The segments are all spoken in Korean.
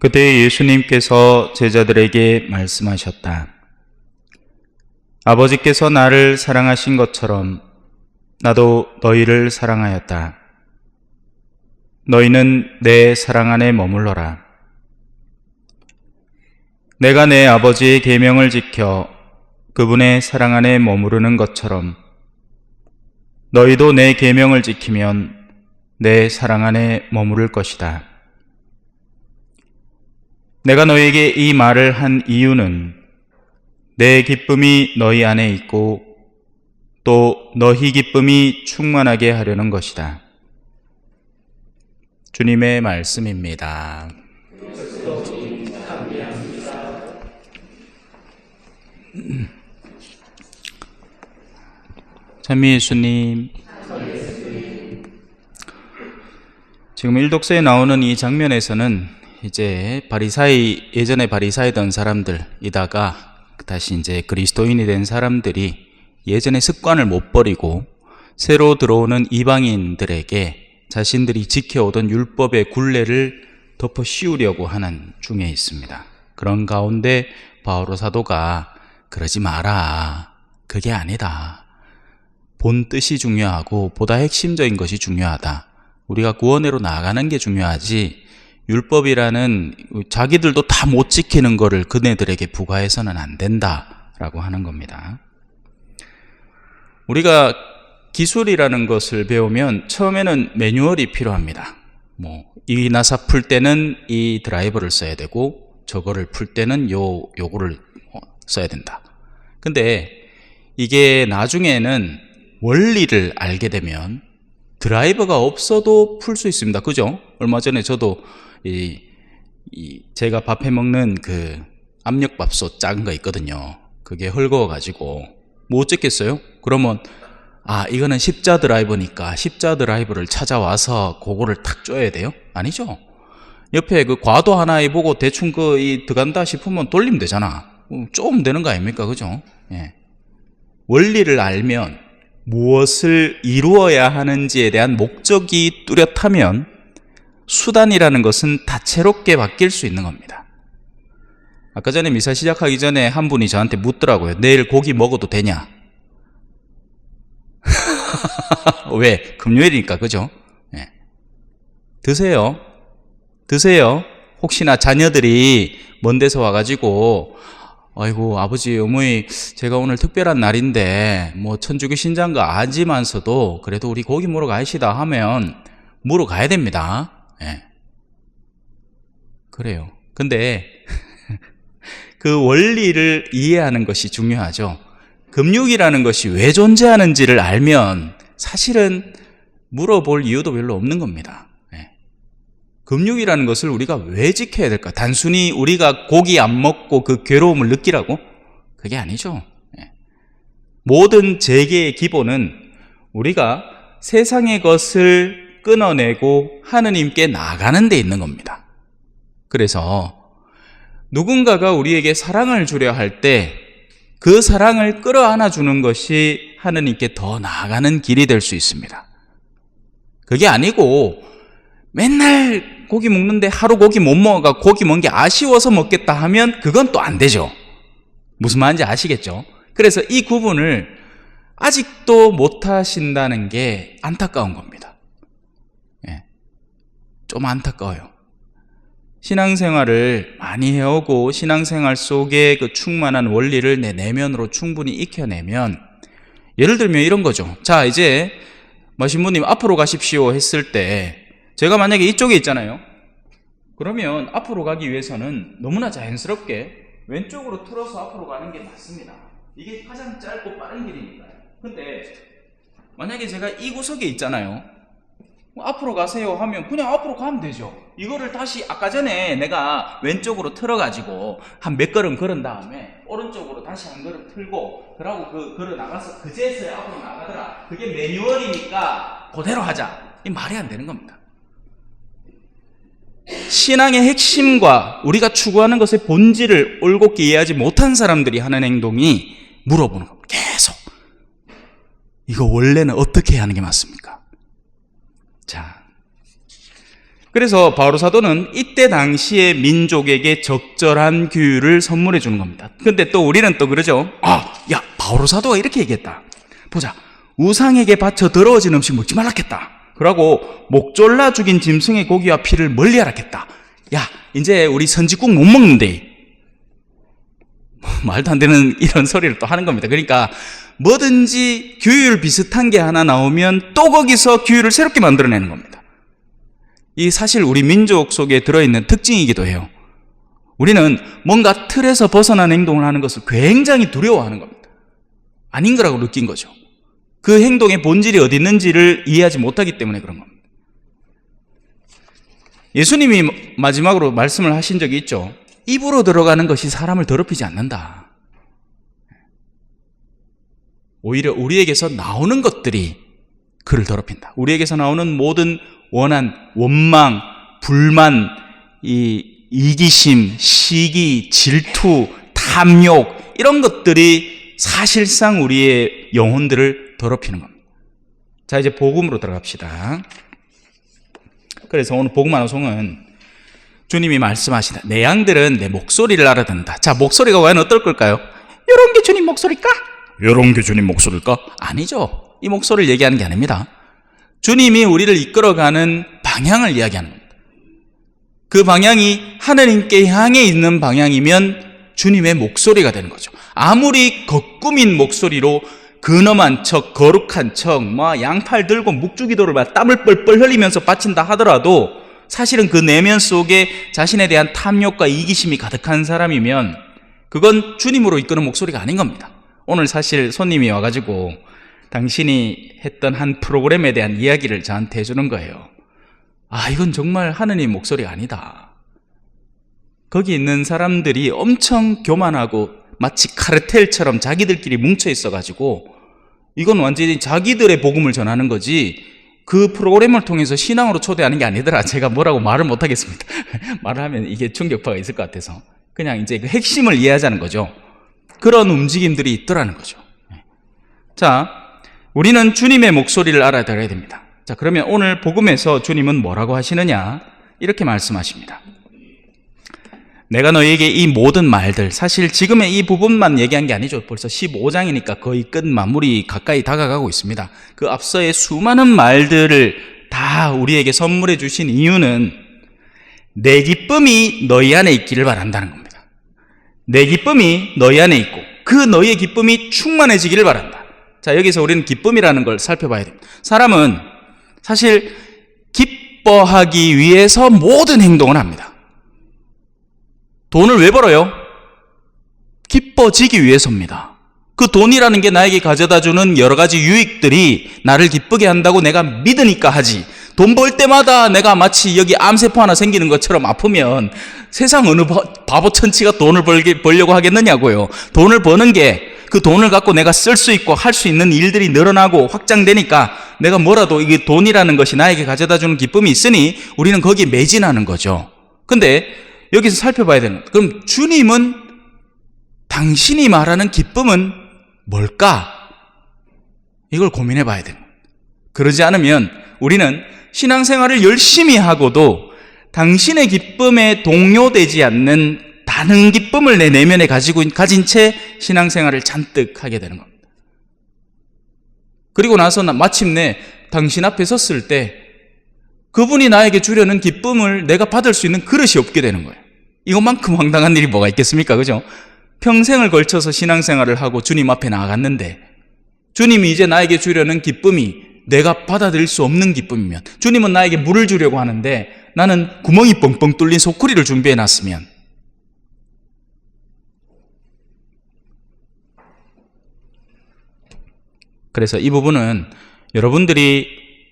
그때 예수님께서 제자들에게 말씀하셨다. 아버지께서 나를 사랑하신 것처럼 나도 너희를 사랑하였다. 너희는 내 사랑 안에 머물러라. 내가 내 아버지의 계명을 지켜 그분의 사랑 안에 머무르는 것처럼 너희도 내 계명을 지키면 내 사랑 안에 머무를 것이다. 내가 너희에게 이 말을 한 이유는 내 기쁨이 너희 안에 있고 또 너희 기쁨이 충만하게 하려는 것이다. 주님의 말씀입니다. 참 예수님, 지금 일독서에 나오는 이 장면에서는 이제 예전에 바리사이던 사람들이다가 다시 이제 그리스도인이 된 사람들이 예전의 습관을 못 버리고 새로 들어오는 이방인들에게 자신들이 지켜오던 율법의 굴레를 덮어 씌우려고 하는 중에 있습니다. 그런 가운데 바오로 사도가 그러지 마라. 그게 아니다. 본 뜻이 중요하고 보다 핵심적인 것이 중요하다. 우리가 구원으로 나아가는 게 중요하지 율법이라는 자기들도 다 못 지키는 거를 그네들에게 부과해서는 안 된다라고 하는 겁니다. 우리가 기술이라는 것을 배우면 처음에는 매뉴얼이 필요합니다. 이 나사 풀 때는 이 드라이버를 써야 되고 저거를 풀 때는 요거를 써야 된다. 근데 이게 나중에는 원리를 알게 되면 드라이버가 없어도 풀 수 있습니다. 그죠? 얼마 전에 저도 제가 밥해 먹는 그 압력밥솥 작은 거 있거든요. 그게 헐거워가지고 뭐 어쨌겠어요? 그러면 이거는 십자 드라이버니까 십자 드라이버를 찾아와서 그거를 탁 쪼야 돼요? 아니죠. 옆에 그 과도 하나에 보고 대충 들어간다 싶으면 돌리면 되잖아. 쪼면 되는 거 아닙니까? 그죠? 예. 원리를 알면 무엇을 이루어야 하는지에 대한 목적이 뚜렷하면 수단이라는 것은 다채롭게 바뀔 수 있는 겁니다. 아까 전에 미사 시작하기 전에 한 분이 저한테 묻더라고요. 내일 고기 먹어도 되냐? 왜? 금요일이니까, 그죠? 네. 드세요. 혹시나 자녀들이 먼 데서 와가지고 아이고 아버지 어머니 제가 오늘 특별한 날인데 천주교 신자인가 아지만서도 그래도 우리 고기 먹으러 가시다 하면 먹으러 가야 됩니다. 예. 그래요. 근데 그 원리를 이해하는 것이 중요하죠. 금육이라는 것이 왜 존재하는지를 알면 사실은 물어볼 이유도 별로 없는 겁니다. 예. 금육이라는 것을 우리가 왜 지켜야 될까? 단순히 우리가 고기 안 먹고 그 괴로움을 느끼라고? 그게 아니죠. 예. 모든 재계의 기본은 우리가 세상의 것을 끊어내고 하느님께 나가는 데 있는 겁니다. 그래서 누군가가 우리에게 사랑을 주려 할 때 그 사랑을 끌어안아 주는 것이 하느님께 더 나아가는 길이 될 수 있습니다. 그게 아니고 맨날 고기 먹는데 하루 고기 못 먹어가 고기 먹은 게 아쉬워서 먹겠다 하면 그건 또 안 되죠. 무슨 말인지 아시겠죠? 그래서 이 구분을 아직도 못 하신다는 게 안타까운 겁니다. 예. 좀 안타까워요. 신앙생활을 많이 해오고 신앙생활 속에 그 충만한 원리를 내 내면으로 충분히 익혀내면 예를 들면 이런 거죠. 자, 이제 신부님 앞으로 가십시오 했을 때 제가 만약에 이쪽에 있잖아요. 그러면 앞으로 가기 위해서는 너무나 자연스럽게 왼쪽으로 틀어서 앞으로 가는 게 맞습니다. 이게 가장 짧고 빠른 길이니까요. 근데 만약에 제가 이 구석에 있잖아요. 앞으로 가세요 하면 그냥 앞으로 가면 되죠. 이거를 다시 아까 전에 내가 왼쪽으로 틀어가지고 한 몇 걸음 걸은 다음에 오른쪽으로 다시 한 걸음 틀고 그러고 걸어 나가서 그제서야 앞으로 나가더라. 그게 매뉴얼이니까 그대로 하자. 이 말이 안 되는 겁니다. 신앙의 핵심과 우리가 추구하는 것의 본질을 올곧게 이해하지 못한 사람들이 하는 행동이 물어보는 겁니다. 계속. 이거 원래는 어떻게 하는 게 맞습니까? 자, 그래서 바오로 사도는 이때 당시에 민족에게 적절한 규율을 선물해 주는 겁니다. 근데 또 우리는 또 그러죠. 야, 바오로 사도가 이렇게 얘기했다. 보자. 우상에게 바쳐 더러워진 음식 먹지 말라겠다. 그러고 목 졸라 죽인 짐승의 고기와 피를 멀리 하라겠다. 야, 이제 우리 선지국 못 먹는데. 말도 안 되는 이런 소리를 또 하는 겁니다. 그러니까 뭐든지 규율 비슷한 게 하나 나오면 또 거기서 규율을 새롭게 만들어내는 겁니다. 이 사실 우리 민족 속에 들어있는 특징이기도 해요. 우리는 뭔가 틀에서 벗어난 행동을 하는 것을 굉장히 두려워하는 겁니다. 아닌 거라고 느낀 거죠. 그 행동의 본질이 어디 있는지를 이해하지 못하기 때문에 그런 겁니다. 예수님이 마지막으로 말씀을 하신 적이 있죠. 입으로 들어가는 것이 사람을 더럽히지 않는다. 오히려 우리에게서 나오는 것들이 그를 더럽힌다. 우리에게서 나오는 모든 원한, 원망, 불만, 이기심, 시기, 질투, 탐욕 이런 것들이 사실상 우리의 영혼들을 더럽히는 겁니다. 자, 이제 복음으로 들어갑시다. 그래서 오늘 복음 방송은 주님이 말씀하시다. 내 양들은 내 목소리를 알아듣는다. 자, 목소리가 과연 어떨 걸까요? 요런 게 주님 목소리일까? 요런 게 주님 목소리일까? 아니죠. 이 목소리를 얘기하는 게 아닙니다. 주님이 우리를 이끌어가는 방향을 이야기하는 겁니다. 그 방향이 하나님께 향해 있는 방향이면 주님의 목소리가 되는 거죠. 아무리 거꾸민 목소리로 근엄한 척, 거룩한 척, 양팔 들고 묵주기도를 땀을 뻘뻘 흘리면서 바친다 하더라도 사실은 그 내면 속에 자신에 대한 탐욕과 이기심이 가득한 사람이면 그건 주님으로 이끄는 목소리가 아닌 겁니다. 오늘 사실 손님이 와가지고 당신이 했던 한 프로그램에 대한 이야기를 저한테 해주는 거예요. 이건 정말 하느님 목소리가 아니다. 거기 있는 사람들이 엄청 교만하고 마치 카르텔처럼 자기들끼리 뭉쳐 있어가지고 이건 완전히 자기들의 복음을 전하는 거지 그 프로그램을 통해서 신앙으로 초대하는 게 아니더라. 제가 뭐라고 말을 못하겠습니다. 말을 하면 이게 충격파가 있을 것 같아서 그냥 이제 그 핵심을 이해하자는 거죠. 그런 움직임들이 있더라는 거죠. 자, 우리는 주님의 목소리를 알아들어야 됩니다. 자, 그러면 오늘 복음에서 주님은 뭐라고 하시느냐? 이렇게 말씀하십니다. 내가 너희에게 이 모든 말들, 사실 지금의 이 부분만 얘기한 게 아니죠. 벌써 15장이니까 거의 끝 마무리 가까이 다가가고 있습니다. 그 앞서의 수많은 말들을 다 우리에게 선물해 주신 이유는 내 기쁨이 너희 안에 있기를 바란다는 겁니다. 내 기쁨이 너희 안에 있고 그 너희의 기쁨이 충만해지기를 바란다. 자, 여기서 우리는 기쁨이라는 걸 살펴봐야 됩니다. 사람은 사실 기뻐하기 위해서 모든 행동을 합니다. 돈을 왜 벌어요? 기뻐지기 위해서입니다. 그 돈이라는 게 나에게 가져다주는 여러 가지 유익들이 나를 기쁘게 한다고 내가 믿으니까 하지. 돈 벌 때마다 내가 마치 여기 암세포 하나 생기는 것처럼 아프면 세상 어느 바보 천치가 돈을 벌려고 하겠느냐고요. 돈을 버는 게 그 돈을 갖고 내가 쓸 수 있고 할 수 있는 일들이 늘어나고 확장되니까 내가 뭐라도 이게 돈이라는 것이 나에게 가져다주는 기쁨이 있으니 우리는 거기에 매진하는 거죠. 근데 여기서 살펴봐야 되는 것. 그럼 주님은 당신이 말하는 기쁨은 뭘까? 이걸 고민해 봐야 됩니다. 그러지 않으면 우리는 신앙생활을 열심히 하고도 당신의 기쁨에 동요되지 않는 다른 기쁨을 내 내면에 가진 채 신앙생활을 잔뜩 하게 되는 겁니다. 그리고 나서 마침내 당신 앞에 섰을 때 그분이 나에게 주려는 기쁨을 내가 받을 수 있는 그릇이 없게 되는 거예요. 이것만큼 황당한 일이 뭐가 있겠습니까? 그죠? 평생을 걸쳐서 신앙생활을 하고 주님 앞에 나아갔는데 주님이 이제 나에게 주려는 기쁨이 내가 받아들일 수 없는 기쁨이면, 주님은 나에게 물을 주려고 하는데 나는 구멍이 뻥뻥 뚫린 소쿠리를 준비해 놨으면, 그래서 이 부분은 여러분들이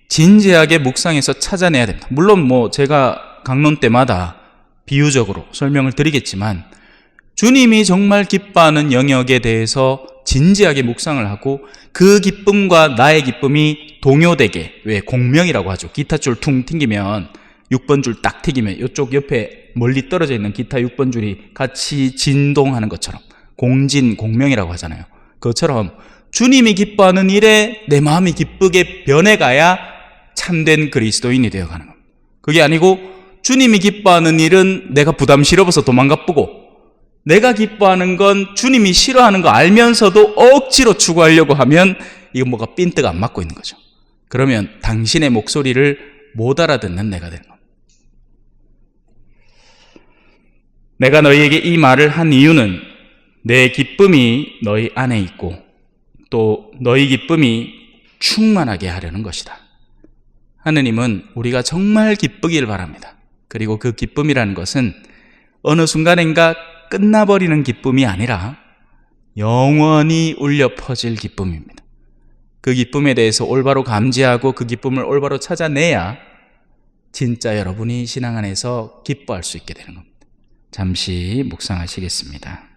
진지하게 묵상해서 찾아내야 됩니다. 물론 제가 강론 때마다 비유적으로 설명을 드리겠지만 주님이 정말 기뻐하는 영역에 대해서 진지하게 묵상을 하고 그 기쁨과 나의 기쁨이 동요되게, 왜 공명이라고 하죠. 기타 줄 퉁 튕기면 6번 줄 딱 튀기면 이쪽 옆에 멀리 떨어져 있는 기타 6번 줄이 같이 진동하는 것처럼 공진, 공명이라고 하잖아요. 그것처럼 주님이 기뻐하는 일에 내 마음이 기쁘게 변해가야 참된 그리스도인이 되어가는 겁니다. 그게 아니고 주님이 기뻐하는 일은 내가 부담스러워서 도망가쁘고, 내가 기뻐하는 건 주님이 싫어하는 거 알면서도 억지로 추구하려고 하면 이거 뭐가 삔뜨가 안 맞고 있는 거죠. 그러면 당신의 목소리를 못 알아듣는 내가 되는 겁니다. 내가 너희에게 이 말을 한 이유는 내 기쁨이 너희 안에 있고 또 너희 기쁨이 충만하게 하려는 것이다. 하느님은 우리가 정말 기쁘길 바랍니다. 그리고 그 기쁨이라는 것은 어느 순간인가 끝나버리는 기쁨이 아니라 영원히 울려 퍼질 기쁨입니다. 그 기쁨에 대해서 올바로 감지하고 그 기쁨을 올바로 찾아내야 진짜 여러분이 신앙 안에서 기뻐할 수 있게 되는 겁니다. 잠시 묵상하시겠습니다.